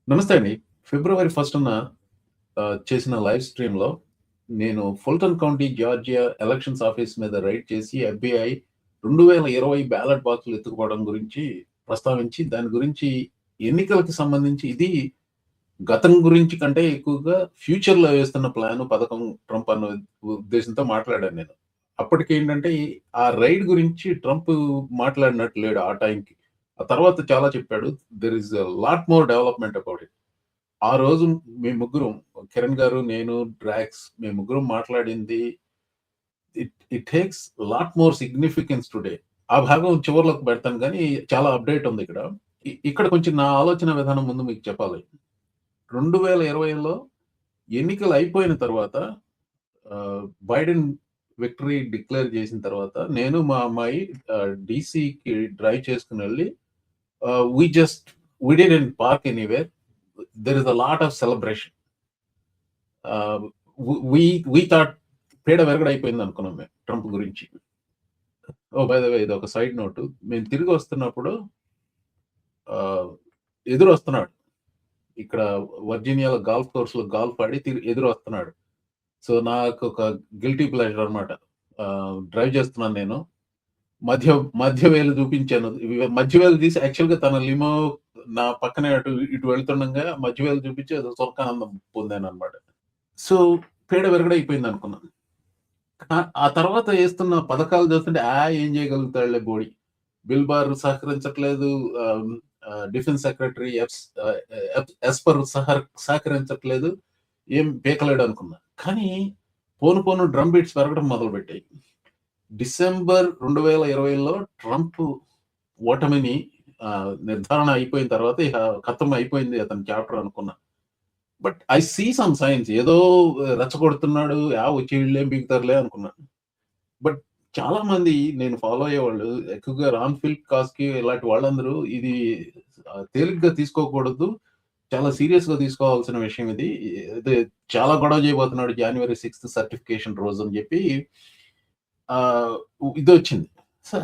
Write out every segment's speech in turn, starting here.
నమస్తే అండి. ఫిబ్రవరి 1న చేసిన లైవ్ స్ట్రీమ్‌లో నేను Fulton County Georgia elections office మీద రైడ్ చేసి ఎఫ్‌బిఐ 2020 బ్యాలెట్ బాక్సులు ఎత్తుకుపోవడం గురించి ప్రస్తావించి, దాని గురించి ఎన్నికలకి సంబంధించి ఇది గతం గురించి కంటే ఎక్కువగా ఫ్యూచర్‌లో వేస్తున్న పథకం ట్రంప్ అన్న ఉద్దేశంతో మాట్లాడాను నేను. అప్పటికేంటంటే ఆ రైడ్ గురించి ట్రంప్ మాట్లాడినట్టు లేడు ఆ టైంకి. ఆ తర్వాత చాలా చెప్పాడు. There is a lot more development about it. ఆ రోజు మేము ముగ్గురం, కిరణ్ గారు, నేను, డ్రాక్స్ మేము ముగ్గురం మాట్లాడింది it takes lot more significance today. ఆ భాగం చివర్లోకి పెడతాను గానీ, చాలా అప్డేట్ ఉంది ఇక్కడ. ఇక్కడ కొంచెం నా ఆలోచన విధానం ముందు మీకు చెప్పాలి. 2020లో ఎన్నికలు అయిపోయిన తర్వాత బైడెన్ విక్టరీ డిక్లేర్ చేసిన తర్వాత నేను మా అమ్మాయి డీసీకి డ్రైవ్ చేసుకునెళ్ళి we didn't park anywhere. There is a lot of celebration. We thought పీడ విరగడైపోయింది అనుకున్నాం మేము ట్రంప్ గురించి. బై ద వే ఇదొక సైడ్ నోట్. మేము తిరిగి వస్తున్నప్పుడు ఎదురొస్తున్నాడు. ఇక్కడ వర్జీనియాలో గాల్ఫ్ కోర్స్‌లో గాల్ఫ్ ఆడి ఎదురొస్తున్నాడు. సో, నాకొక గిల్టీ ప్లెజర్ అనమాట. డ్రైవ్ చేస్తున్నాను నేను. మధ్య మధ్య వేలు చూపించాను. మధ్య వేలు తీసి యాక్చువల్‌గా తన లిమో నా పక్కనే ఇటు వెళ్తుండగా మధ్య వేలు చూపించి ఏదో స్వర్గానందం పొందాననమాట. సో, పీడ విరగడైపోయిందనుకున్నాను. ఆ తర్వాత ఏస్తున్న పథకాలు చూస్తుంటే ఏం చేయగలుగుతాడులే బోడి. బిల్ బార్ సహకరించట్లేదు. డిఫెన్స్ సెక్రటరీ ఎస్పర్ సహకరించట్లేదు. ఏం పీకలేడు అనుకున్నా. కానీ పోను పోను డ్రమ్ బీట్స్ పెరగడం మొదలుపెట్టాయి. డిసెంబర్ 2020లో ట్రంప్ ఓటమిని నిర్ధారణ అయిపోయిన తర్వాత ఇక ఖతం అయిపోయింది అతని చాప్టర్ అనుకున్నా. But I see some signs. ఏదో రెచ్చగొడుతున్నాడు. వచ్చి వీళ్ళేం పీకుతారులే అనుకున్నాను. బట్ చాలా మంది నేను ఫాలో అయ్యేవాళ్ళు ఎక్కువగా రాన్ ఫిలిప్ కాస్కీ ఇలాంటి వాళ్ళందరూ ఇది తేలిగ్గా తీసుకోకూడదు. చాలా సీరియస్‌గా తీసుకోవాల్సిన విషయం ఇది. ఇది చాలా గొడవ చేయబోతున్నాడు జనవరి 6 సర్టిఫికేషన్ రోజు అని చెప్పి ఆహ్, ఇదొచ్చింది. So,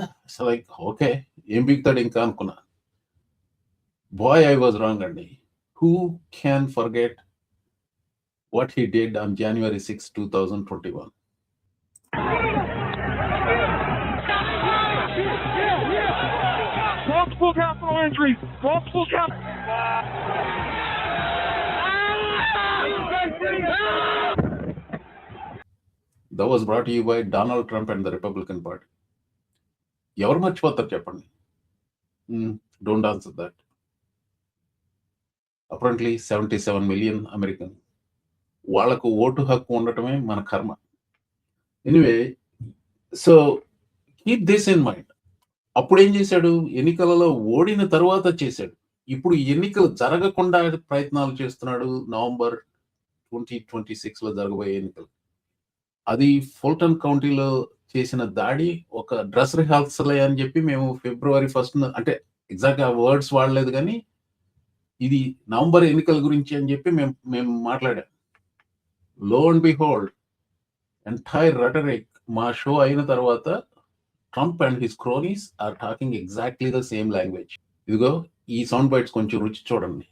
like okay. ఏం పీకుతాడు ఇంకా అనుకున్నా. బాయ్ ఐ వాస్ రాంగ్ అండి. Who can forget what he did on January 6, 2021. Multiple capital injuries. Multiple cap. That was brought to you by Donald Trump and the Republican Party. ఎవరు మర్చిపోతారు చెప్పండి? Don't answer that. Apparently 77 million American. వాళ్ళకు vote హక్కు ఉండటమే మన కర్మ. Anyway, so keep this in mind. అప్పుడేం చేశాడు? ఎన్నికలలో ఓడిన తరువాత చేశాడు. ఇప్పుడు ఎన్నికలు జరగకుండా ప్రయత్నాలు చేస్తున్నాడు. నవంబర్ 2026లో జరగబోయే ఎన్నికలు. అది ఫుల్టన్ కౌంటీలో చేసిన దాడి ఒక డ్రెస్ రిహార్సలే అని చెప్పి మేము ఫిబ్రవరి 1 అంటే ఎగ్జాక్ట్‌గా ఆ వర్డ్స్ వాడలేదు గానీ, ఇది నవంబర్ ఎన్నికల గురించి అని చెప్పి మేము మాట్లాడాం. Lo and behold entire rhetoric మా షో అయిన తర్వాత Trump and his cronies are talking exactly the same language. ఇదిగో ఈ సౌండ్ బైట్స్ కొంచెం రుచి చూడండి.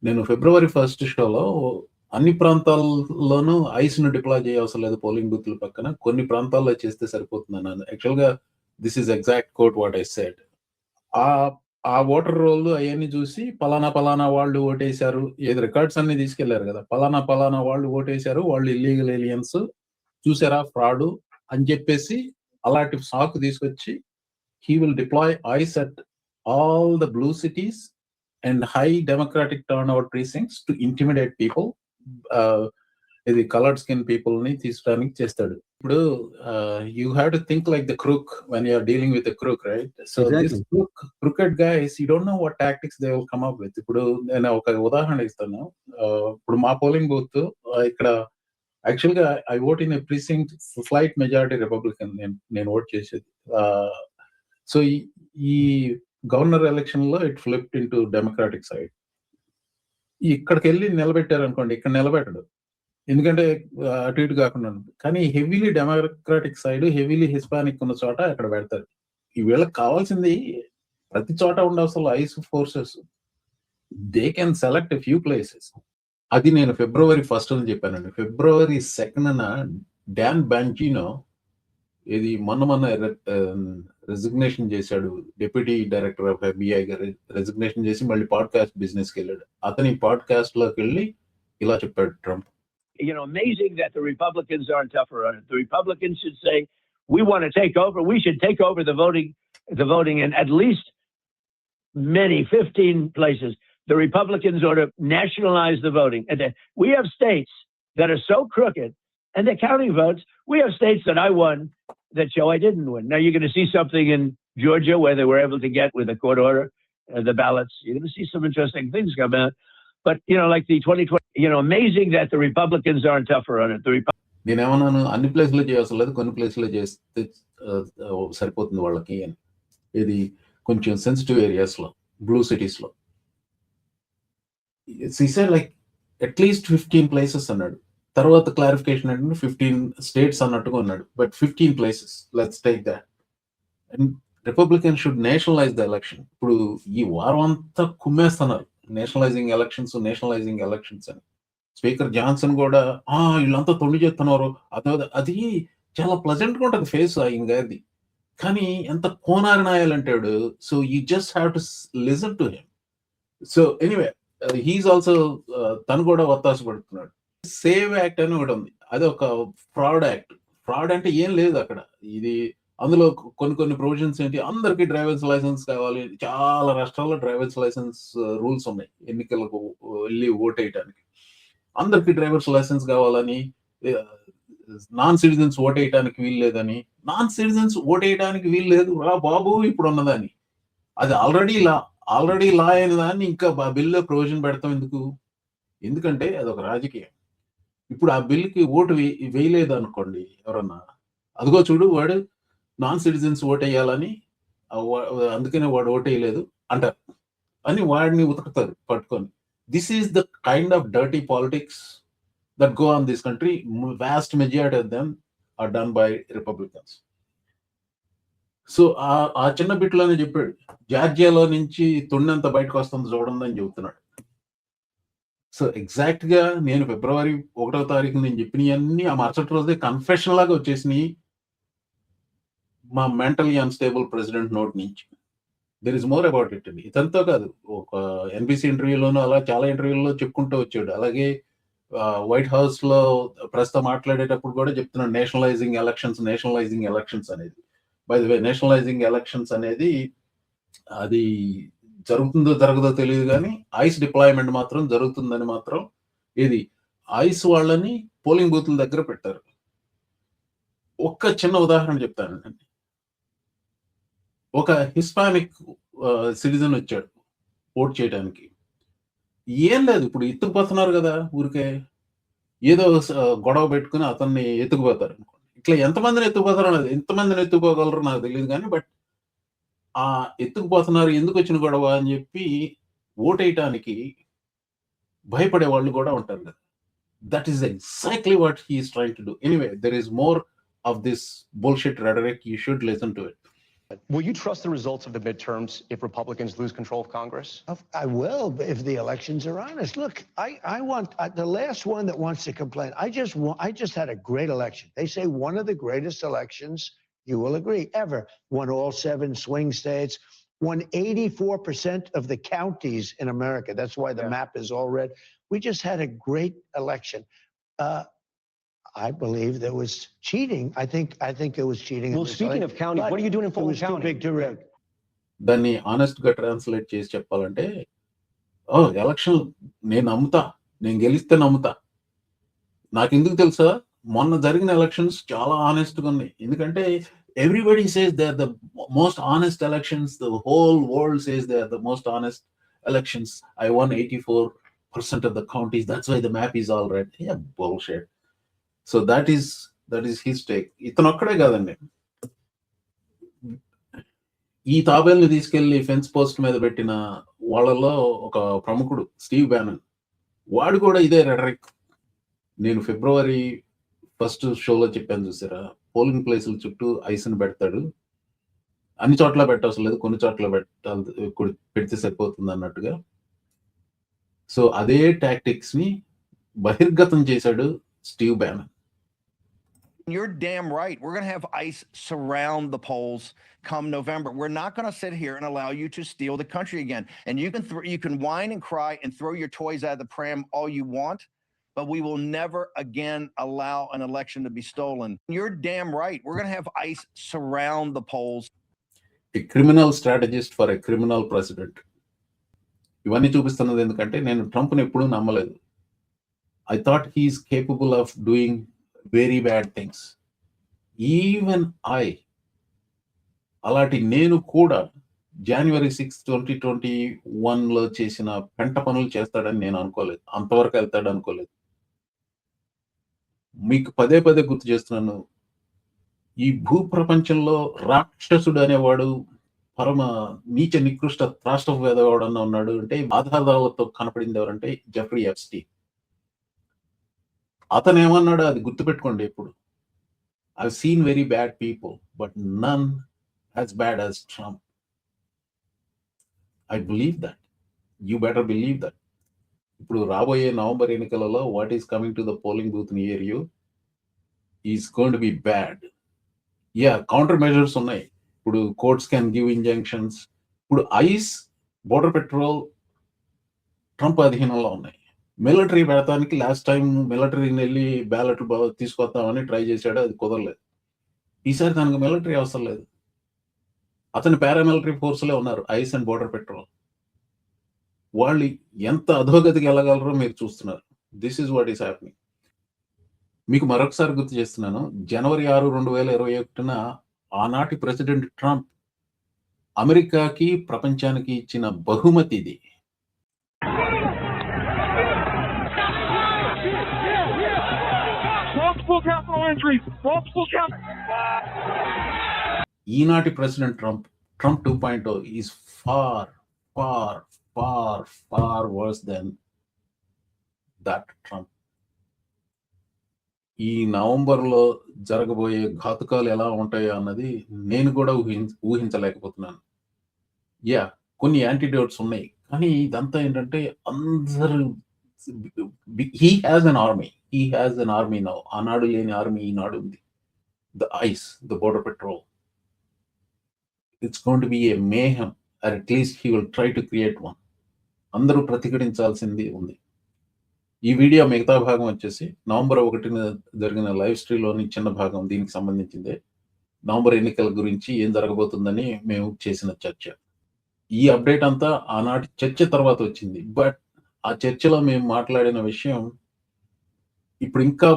నేను ఫిబ్రవరి 1 షోలో అన్ని ప్రాంతాల్లోనూ ఐస్‌ను డిప్లాయ్ చేయవసరం లేదు పోలింగ్ బూత్‌ల పక్కన. కొన్ని ప్రాంతాల్లో చేస్తే సరిపోతుందన్నాను. యాక్చువల్‌గా this is exact quote what I said. ఆ ఓటర్ రోల్‌లు అయన్నీ చూసి పలానా వాళ్ళు ఓటేశారు. ఏది రికార్డ్స్ అన్నీ తీసుకెళ్లారు కదా! పలానా వాళ్ళు ఓటేశారు. వాళ్ళు ఇల్లీగల్ ఏలియన్స్. చూసారా ఫ్రాడు అని చెప్పేసి అలాంటి సాకు తీసుకొచ్చి he will deploy ICE at all the blue cities and high democratic turnout precincts to intimidate people. ఇది కలర్డ్ స్కిన్ పీపుల్‌ని తీసుకోవడానికి చేస్తాడు. ఇప్పుడు you have to think like the crook when you are dealing with a crook, right? So this crooked guys you don't know what tactics they will come up with. ఇప్పుడు నేను ఒక ఉదాహరణ ఇస్తాను. ఇప్పుడు మా పోలింగ్ బూత్ ఇక్కడ యాక్చువల్‌గా I vote in a precinct slight majority Republican నేను ఓట్ చేసేది. సో ఈ గవర్నర్ ఎలక్షన్‌లో it flipped into democratic side. ఇక్కడికెళ్ళి నిలబెట్టారనుకోండి, ఇక్కడ నిలబెట్టడు. ఎందుకంటే అటు ఇటు కాకుండా కానీ heavily democratic side, heavily Hispanic ఉన్న చోట అక్కడ పెడతారు. వీళ్ళకి కావాల్సింది ప్రతి చోట ఉండవసరం ICE forces. They can select a few places. అది నేను ఫిబ్రవరి 1 అని చెప్పానండి. ఫిబ్రవరి 2న డాన్ బాంచినో ఇది మొన్న రెసిగ్నేషన్ చేశాడు. డిప్యూటీ డైరెక్టర్ ఆఫ్ FBI గారు రెసిగ్నేషన్ చేసి మళ్ళీ పాడ్కాస్ట్ బిజినెస్కి వెళ్ళాడు. అతని పాడ్కాస్ట్ లోకి వెళ్ళి ఇలా చెప్పాడు Trump. Amazing that the Republicans aren't tougher on it. The Republicans should say, we want to take over. We should take over the voting in at least 15 places. The Republicans ought to nationalize the voting. And we have states that are so crooked and they're counting votes. We have states that I won that show I didn't win. Now you're going to see something in Georgia where they were able to get with a court order the ballots. You're going to see some interesting things come out. But, like the 2020, amazing that the Republicans aren't tougher on it. నేనేమన్నాను, అన్ని ప్లేస్లో చేయవలసిన లేదు, కొన్ని ప్లేస్లో చేస్తే సరిపోతుంది వాళ్ళకి అని. ఇది కొంచెం సెన్సిటివ్ ఏరియాస్లో, బ్లూ సిటీస్లో. లైక్ అట్లీస్ట్ 15 ప్లేసెస్ అన్నాడు. తర్వాత క్లారిఫికేషన్ అంటే 15 స్టేట్స్ అన్నట్టుగా ఉన్నాడు. But 15 places, let's take that. And Republican should nationalise the election. ఇప్పుడు ఈ వారం అంతా కుమ్మేస్తున్నారు నేషనలైజింగ్ ఎలక్షన్స్ అని. స్పీకర్ జాన్సన్ కూడా వీళ్ళంతా తొండి చేస్తున్నారు, అది చాలా ప్లెజెంట్గా ఉంటుంది ఫేస్ ఆయన గారిది. కానీ ఎంత కోనారినాయాలంటాడు. So you just have to listen to him. So anyway he is also తను కూడా ఒత్తాస పడుతున్నాడు. సేవ్ యాక్ట్ అని ఒకటి ఉంది, అది ఒక ఫ్రాడ్ యాక్ట్. ఫ్రాడ్ అంటే ఏం లేదు అక్కడ. ఇది అందులో కొన్ని ప్రొవిజన్స్ ఏంటి, అందరికి డ్రైవర్స్ లైసెన్స్ కావాలి. చాలా రాష్ట్రాల్లో డ్రైవర్స్ లైసెన్స్ రూల్స్ ఉన్నాయి. ఎన్నికలకు వెళ్ళి ఓట్ వేయడానికి అందరికి డ్రైవర్స్ లైసెన్స్ కావాలని, నాన్ సిటిజన్స్ ఓట్ వేయడానికి వీలు లేదని. నాన్ సిటిజన్స్ ఓట్ వేయడానికి వీలు లేదు రా బాబు ఇప్పుడు ఉన్నదని. అది ఆల్రెడీ లా అయిన దాన్ని ఇంకా ఆ బిల్లో ప్రొవిజన్ పెడతాం ఎందుకు? ఎందుకంటే అది ఒక రాజకీయం. ఇప్పుడు ఆ బిల్లుకి ఓటు వేయలేదు అనుకోండి ఎవరన్నా, అదిగో చూడు వాడు నాన్ సిటిజన్స్ ఓట్ వేయాలని, అందుకనే వాడు ఓట్ వేయలేదు అంటారు అని వాడిని ఉతుకుతారు పట్టుకొని. This is the kind of dirty politics that go on this country. Vast majority of them are done by Republicans. So ఆ చిన్న బిట్లోనే చెప్పాడు, జార్జియాలో నుంచి తొండంత బయటకు వస్తుంది చూడండి అని చెబుతున్నాడు. సో ఎగ్జాక్ట్ గా నేను ఫిబ్రవరి 1వ తారీఖు నేను చెప్పినవన్నీ ఆ మరుసటి రోజే కన్ఫెషన్ లాగా వచ్చేసినాయి మా మెంటలీ అన్స్టేబుల్ ప్రెసిడెంట్ నోట్ నుంచి. There is more about it అండి. ఇదంతా కాదు, ఒక ఎన్బిసి ఇంటర్వ్యూలోనూ అలా చాలా ఇంటర్వ్యూల్లో చెప్పుకుంటూ వచ్చాడు. అలాగే వైట్ హౌస్ లో ప్రస్తుతం మాట్లాడేటప్పుడు కూడా చెప్తున్నాడు నేషనలైజింగ్ ఎలక్షన్స్ అనేది. బై ది వే నేషనలైజింగ్ ఎలక్షన్స్ అనేది అది జరుగుతుందో జరగదో తెలియదు కానీ ఐస్ డిప్లాయ్మెంట్ మాత్రం జరుగుతుందని మాత్రం ఇది ఐస్ వాళ్ళని పోలింగ్ బూత్ల దగ్గర పెట్టారు. ఒక్క చిన్న ఉదాహరణ చెప్తానండి. ఒక హిస్పానిక్ సిటిజన్ వచ్చాడు ఓట్ చేయడానికి. ఏం లేదు, ఇప్పుడు ఎత్తుకుపోతున్నారు కదా, ఊరికే ఏదో గొడవ పెట్టుకుని అతన్ని ఎత్తుకుపోతారు అనుకోండి. ఇట్లా ఎంతమందిని ఎత్తుకుపోతారో లేదు, ఎంతమందిని ఎత్తుకోగలరో నాకు తెలియదు కానీ, బట్ ఆ ఎత్తుకుపోతున్నారు ఎందుకు వచ్చిన గొడవ అని చెప్పి ఓటేయటానికి భయపడే వాళ్ళు కూడా ఉంటారు కదా. That is exactly what he is trying to do. Anyway there is more of this bullshit rhetoric. You should listen to it. Will you trust the results of the midterms if Republicans lose control of Congress? I will, if the elections are honest. Look, I want the last one that wants to complain. I just had a great election. They say one of the greatest elections, you will agree, ever. Won all 7 swing states. Won 84% of the counties in America. That's why the map is all red. We just had a great election. I believe there was cheating. I think it was cheating. Well, speaking of county, what are you doing in Fulton County? Too big to rig. దాన్ని honest గా translate చేసి చెప్పాలంటే, election నేను నమ్ముతా, నేను గెలిస్తే నమ్ముతా. నాకు ఎందుకు తెలుసా, మొన్న జరిగిన ఎలక్షన్స్ చాలా ఆనెస్ట్ గా ఉన్నాయి. ఎందుకంటే everybody says they are the most honest elections. The whole world says they are the most honest elections. I won 84% of the counties. That's why the map is all red. Yeah, bullshit. So that is his take. ఇతను ఒక్కడే కాదండి, ఈ తాబేల్ని తీసుకెళ్లి fence post మీద పెట్టిన వాళ్ళలో ఒక ప్రముఖుడు Steve బ్యానన్, వాడు కూడా ఇదే రెటరిక్. నేను ఫిబ్రవరి 1 షోలో చెప్పాను చూసారా, పోలింగ్ ప్లేసుల చుట్టూ ఐస్ని పెడతాడు, అన్ని చోట్ల పెట్టవసరం లేదు, కొన్ని చోట్ల పెడితే సరిపోతుంది అన్నట్టుగా. సో అదే టాక్టిక్స్ ని బహిర్గతం చేశాడు Steve బ్యానన్. You're damn right. We're going to have ICE surround the polls come November. We're not going to sit here and allow you to steal the country again. And you can whine and cry and throw your toys out of the pram all you want, but we will never again allow an election to be stolen. You're damn right. We're going to have ICE surround the polls. A criminal strategist for a criminal president. ఇవన్నీ చూపిస్తున్నది ఎందుకంటే నేను ట్రంప్ని ఎప్పుడూ నమ్మలేదు. I thought he's capable of doing very bad things. Even అలాంటి నేను కూడా January 6, 2021లో చేసిన పెంట పనులు చేస్తాడని నేను అనుకోలేదు. అంతవరకు వెళ్తాడు అనుకోలేదు. మీకు పదే పదే గుర్తు చేస్తున్నాను, ఈ భూప్రపంచంలో రాక్షసుడు అనేవాడు, పరమ నీచ నికృష్ట త్రాష్ట్రవేదవాడన్న ఉన్నాడు అంటే ఆధారాలతో కనపడింది ఎవరంటే జెఫ్రీ ఎప్స్టీన్. అతను ఏమన్నాడు అది గుర్తుపెట్టుకోండి ఎప్పుడు. I seen very bad people but none as bad as Trump. I believe that. You better believe that. ఇప్పుడు రాబోయే నవంబర్ ఎన్నికలలో what is coming to the polling booth near you is going to be bad. Yeah, counter measures ఉన్నాయి. ఇప్పుడు courts can give injunctions. ఇప్పుడు ICE, border patrol Trump అధీనంలో ఉన్నాయి. Military పెడతానికి last time మిలిటరీని వెళ్ళి బ్యాలెట్లు తీసుకొద్దామని ట్రై చేశాడు, అది కుదరలేదు. ఈసారి తనకు మిలిటరీ అవసరం లేదు. అతని పారామిలిటరీ ఫోర్స్లే ఉన్నారు, ఐస్ అండ్ బోర్డర్ పెట్రోల్. వాళ్ళు ఎంత అధోగతికి వెళ్ళగలరో మీరు చూస్తున్నారు. This is what is happening. మీకు మరొకసారి గుర్తు చేస్తున్నాను, జనవరి 6, 2021 ఆనాటి ప్రెసిడెంట్ ట్రంప్ అమెరికాకి ప్రపంచానికి ఇచ్చిన బహుమతి ఇది. Multiple capital entries. Multiple capital. ఈనాటి president Trump 2.0 is far far far far worse than that Trump. ఈ నవంబర్లో జరగబోయే ఘాతుకాలు ఎలా ఉంటాయో అన్నది నేను కూడా ఊహించలేకపోతున్నాను. యా, కొన్ని యాంటీడోట్స్ ఉన్నాయి, కానీ ఇదంతా ఏంటంటే అందరూ he has an army now. ఆనాడు లేని ఆర్మీ ఈనాడు ఉంది. The eyes, the border patrol. It's going to be a mayhem, or at least he will try to create one. అందరూ ప్రతిఘటించాల్సింది ఉంది. ఈ వీడియో మిగతా భాగం వచ్చేసి నవంబర్ 1న జరిగిన లైవ్ స్ట్రీమ్లోని చిన్న భాగం దీనికి సంబంధించిందే. నవంబర్ ఎన్నికల గురించి ఏం జరగబోతుందని మేము చేసిన చర్చ. ఈ అప్డేట్ అంతా ఆనాటి చర్చ తర్వాత వచ్చింది. బట్ ఆ చర్చలో మేము మాట్లాడిన విషయం ఇప్పుడు ఇంకా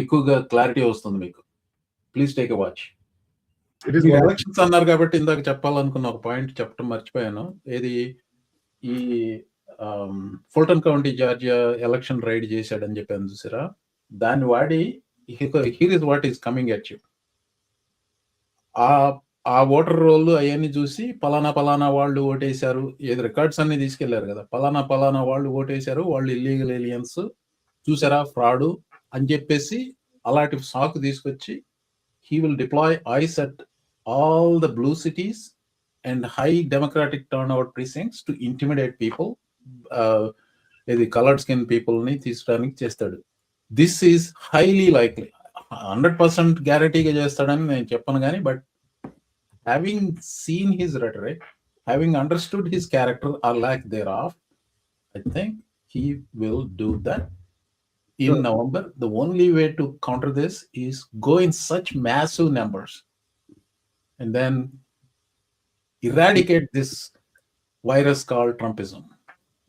ఎక్కువగా క్లారిటీ వస్తుంది మీకు. Please take a watch. Elections అన్నారు కాబట్టి ఇందాక చెప్పాలనుకున్న ఒక పాయింట్ చెప్పడం మర్చిపోయాను. ఏది, ఈ Fulton County Georgia election raid చేశాడని చెప్పాను చూసారా, దాన్ని వాడి here is what is coming at you. ఆ ఓటర్ రోల్ అవన్నీ చూసి పలానా వాళ్ళు ఓటేశారు, ఏది రికార్డ్స్ అన్ని తీసుకెళ్లారు కదా, పలానా వాళ్ళు ఓటేశారు, వాళ్ళు ఇల్లీగల్ ఏలియన్స్, చూసారా ఫ్రాడు అని చెప్పేసి అలాంటి సాకు తీసుకొచ్చి he will deploy ICE at all the blue cities and high democratic turnout precincts to intimidate people. The colored skin people ni తీసుకురానికి చేస్తాడు. This is highly likely. 100% guarantee గా చేస్తాడని నేను చెప్పను కానీ, but having seen his rhetoric, having understood his character or lack thereof, I think he will do that. In November, the only way to counter this is go in such massive numbers and then eradicate this virus called Trumpism.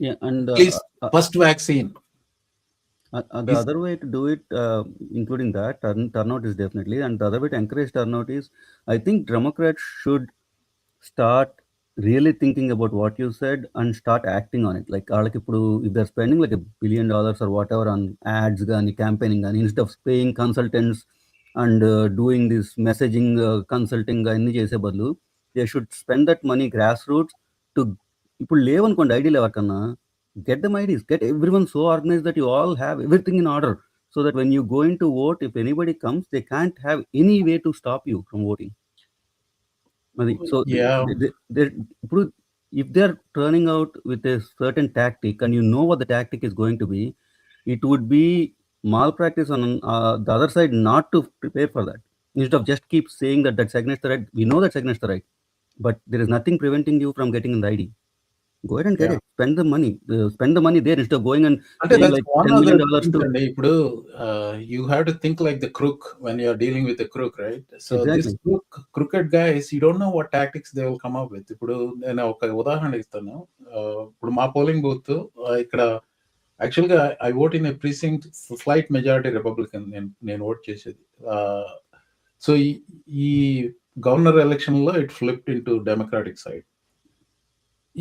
Yeah, and Please, first vaccine. The other way to do it, including that, turnout is definitely, and the other way to encourage turnout is, I think Democrats should start really thinking about what you said and start acting on it. Like, if they're spending like $1 billion or whatever on ads, campaigning, and instead of paying consultants and doing this messaging consulting, they should spend that money grassroots to people live on idea level. Get them ideas, get everyone so organized that you all have everything in order, so that when you go in to vote, if anybody comes, they can't have any way to stop you from voting. So Yeah. if they're turning out with a certain tactic and you know what the tactic is going to be, it would be malpractice on the other side not to prepare for that. Instead of just keep saying that that's against the right, we know that's against the right, but there is nothing preventing you from getting the ID. Go ahead and get Yeah. it. Spend the money. Spend the money there instead of going and అంటే paying that's like one $10 of the million things to. అండి. ఇప్పుడు you have to think like the crook when you are dealing with the crook, right? So this Exactly. crooked guys, you don't know what tactics they will come up with. ఇప్పుడు నేను ఒక ఉదాహరణ ఇస్తాను. ఇప్పుడు మా polling booth ఇక్కడ యాక్చువల్గా I vote in a precinct slight majority Republican నేను ఓట్ చేసేది. సో ఈ గవర్నర్ ఎలక్షన్ లో it flipped into Democratic side.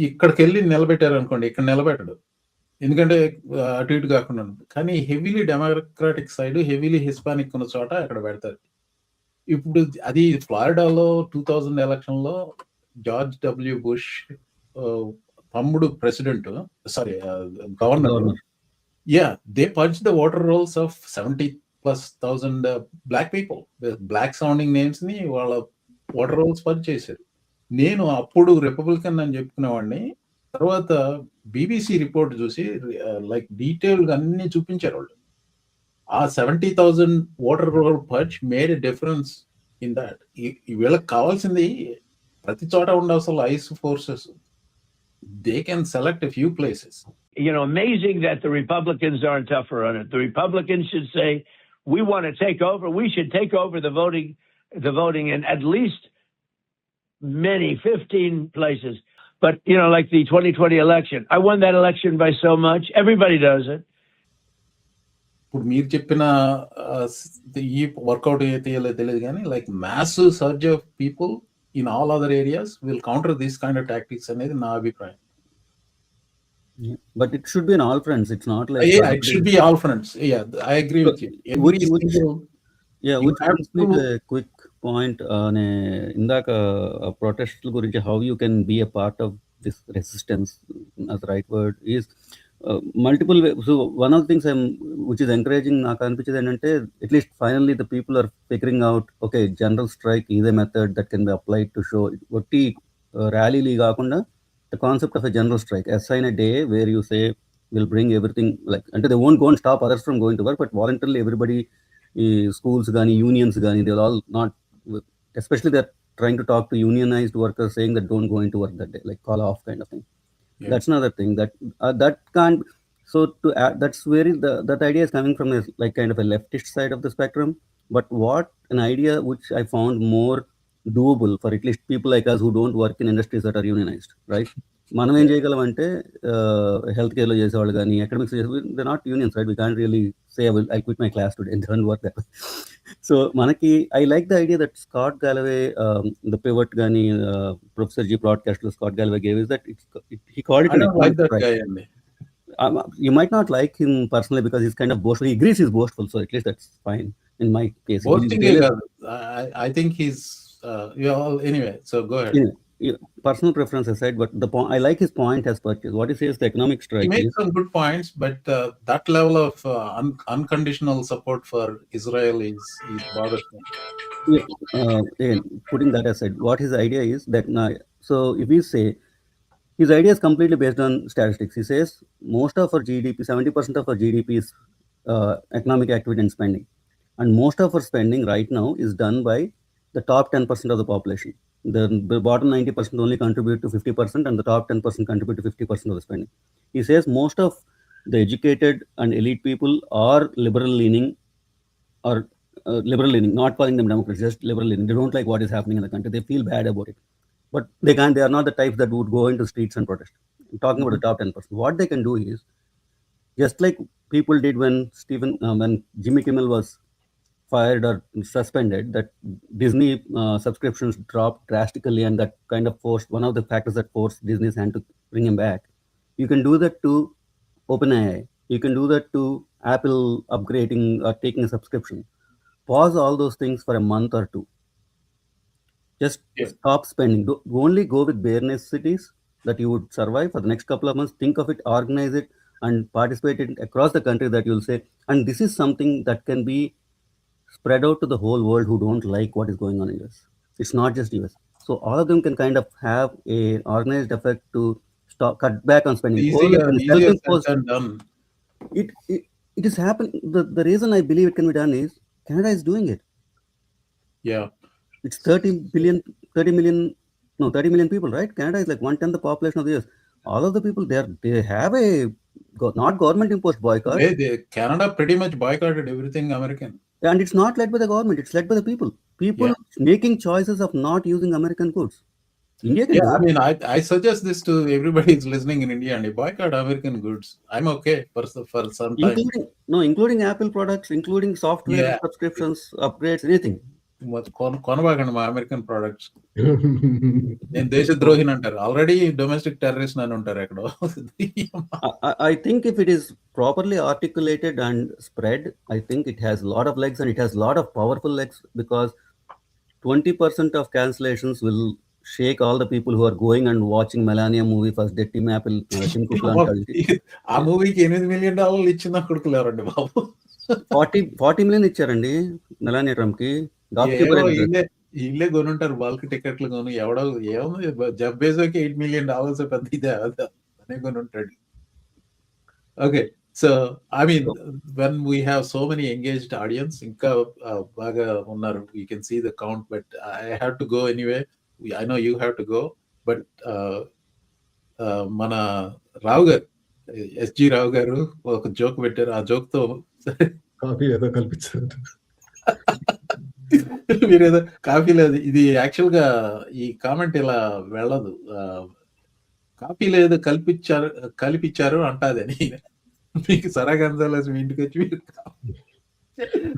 ఇక్కడికి వెళ్ళి నిలబెట్టారు అనుకోండి, ఇక్కడ నిలబెట్టడు, ఎందుకంటే అటు ఇటు కాకుండా ఉంటుంది. కానీ heavily democratic side, heavily Hispanic ఉన్న చోట అక్కడ పెడతారు. ఇప్పుడు అది ఫ్లారిడాలో 2000 ఎలక్షన్ లో జార్జ్ డబ్ల్యూ బుష్ తమ్ముడు president, sorry governor, they purge the voter rolls of 70,000+ black people, black sounding names ని వాళ్ళ ఓటర్ రోల్స్ పర్చ్ చేశారు. నేను అప్పుడు రిపబ్లికన్ అని చెప్పుకునేవాడిని. తర్వాత బీబీసీ రిపోర్ట్ చూసి లైక్ డీటెయిల్గా అన్ని చూపించారు వాళ్ళు. ఆ 70,000 voter roll purge made a difference in that. వీళ్ళకి కావాల్సింది ప్రతి చోట ఉండవసలు ICE forces. They can select a few places. Amazing that the Republicans aren't tougher on it. The Republicans should say, we want to take over. We should take over the voting in at least 15 places. But, like the 2020 election, I won that election by so much. Everybody does it. ఇప్పుడు మీరు చెప్పిన ఈ work out అయితే తెలియదు, కానీ like mass surge of people in all other areas will counter this kind of tactics అనేది నా అభిప్రాయం. But it should be in all fronts. It's not like it should be all fronts. I agree with you. Which brings me to a quick point on indaka protest gurinchi, how you can be a part of this resistance, as the right word is multiple way. So one of the things which is encouraging నాకు అనిపించేది ఏంటంటే, at least finally the people are figuring out, okay, general strike is a method that can be applied to show ఒట్టి ర్యాలీలు కాకుండా the concept of a general strike, assign a day where you say we'll bring everything, like, and they won't go and stop others from going to work, but voluntarily everybody, schools gani, unions gani, they'll all not, especially they're trying to talk to unionized workers saying that don't go into work that day, like call off kind of thing. Yeah. That's another thing that can't. So to add, that's where that idea is coming from, is like kind of a leftist side of the spectrum. But what an idea which I found more doable for at least people like us who don't work in industries that are unionized, right? మనం ఏం చేయగలం అంటే health కేర్లో చేసేవాళ్ళు కానీ academics they not unions, right? We can't really say I quit my class today and don't work that. So మనకి I like the idea that Scott Galloway, the pivot కానీ professor G బ్రాడ్కాస్ట్లో Scott Galloway gave is that he called it. I don't like that guy. You might not like him personally because he's kind of boastful. He agrees he's boastful, so at least that's fine in my case. I think he's anyway, so go ahead. Personal preference aside, but I like his point as purchased. What he says, the economic strike. He makes some good points, but that level of unconditional support for Israel is bothersome. Again, putting that aside, what his idea is that so if we say his idea is completely based on statistics. He says most of our GDP, 70% of our GDP is economic activity and spending, and most of our spending right now is done by the top 10% of the population. The bottom 90% only contribute to 50%, and the top 10% contribute to 50% of the spending. He says most of the educated and elite people are liberal leaning, not calling them Democrats, just liberal leaning. They don't like what is happening in the country. They feel bad about it, but they are not the types that would go into streets and protest. I'm talking about the top 10%. What they can do is, just like people did when Jimmy Kimmel was fired or suspended, that Disney subscriptions dropped drastically, and that kind of forced, one of the factors that forced Disney's hand to bring him back. You can do that to OpenAI. You can do that to Apple upgrading or taking a subscription. Pause all those things for a month or two. Just stop spending. Only go with bare necessities that you would survive for the next couple of months. Think of it, organize it, and participate in across the country, that you'll say, and this is something that can be spread out to the whole world who don't like what is going on in US. It's not just US. so all of them can kind of have a organized effect to cut back on spending. Easier said Self-imposed, than done. it is happening. The reason I believe it can be done is Canada is doing it. Yeah. It's 30 million people, right? Canada is like 1/10 the population of the US. All of the people there, they have not government imposed boycott. Canada pretty much boycotted everything American. And it's not led by the government, it's led by the people. People making choices of not using American goods. India can do I it. mean, I suggest this to everybody who's listening in India, and boycott American goods. I'm okay for some time. Including Apple products, including software subscriptions, upgrades, anything. కొనబాగండి మా American products. నేను దేశద్రోహిని అంటారు, already domestic terrorist అని ఉంటారు ఎక్కడో. I think if it is properly articulated and spread, I think it has a lot of legs, and it has a lot of powerful legs, because 20% of cancellations will shake all the people who are going and watching Melania movie first day. Tim Cook ఆ మూవీకి $8 million ఇచ్చిన కొడుకులు ఎవరండి బాబు? 40 million ఇచ్చారండి Melania Trump కి. ఇల్లే కొనుంటారు bulk టికెట్లు కొని. ఎవడో ఏముంది, జెఫ్ బెజోకి $8 million పెద్ద ఇదే అనే కొనుంటాడు. Okay, so I mean when we have so many engaged audience, ఇంకా బాగా ఉన్నారు. You can see the count, but I have to go anyway. I know you have to go, but మన రావు గారు, SG రావు గారు ఒక జోక్ పెట్టారు. ఆ joke తో కాఫీ ఏదో కల్పించారు. మీరేదో కాఫీ లేదు, ఇది యాక్చువల్ గా ఈ కామెంట్ ఇలా వెళ్ళదు. కాఫీ లేదు కలిపించారు అంటాదని. మీకు సరగంజాలస్ మీ ఇంటికి వచ్చి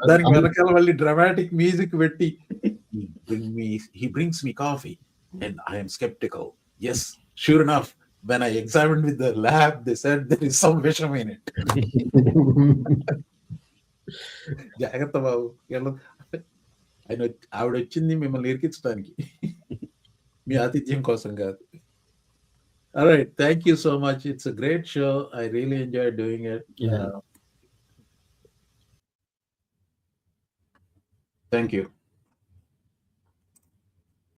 దానికి వెనకాల మళ్ళీ డ్రామాటిక్ మ్యూజిక్ పెట్టి he brings me coffee and I am skeptical. Yes, sure enough, when I examined with the lab, they said there is some visham in it. జాగ్రత్త బాబు. ఆయన ఆవిడ వచ్చింది మిమ్మల్ని ఇరికించడానికి, మీ ఆతిథ్యం కోసం కాదు. All right, thank you so much. It's a great show. I really enjoyed doing it. Thank you.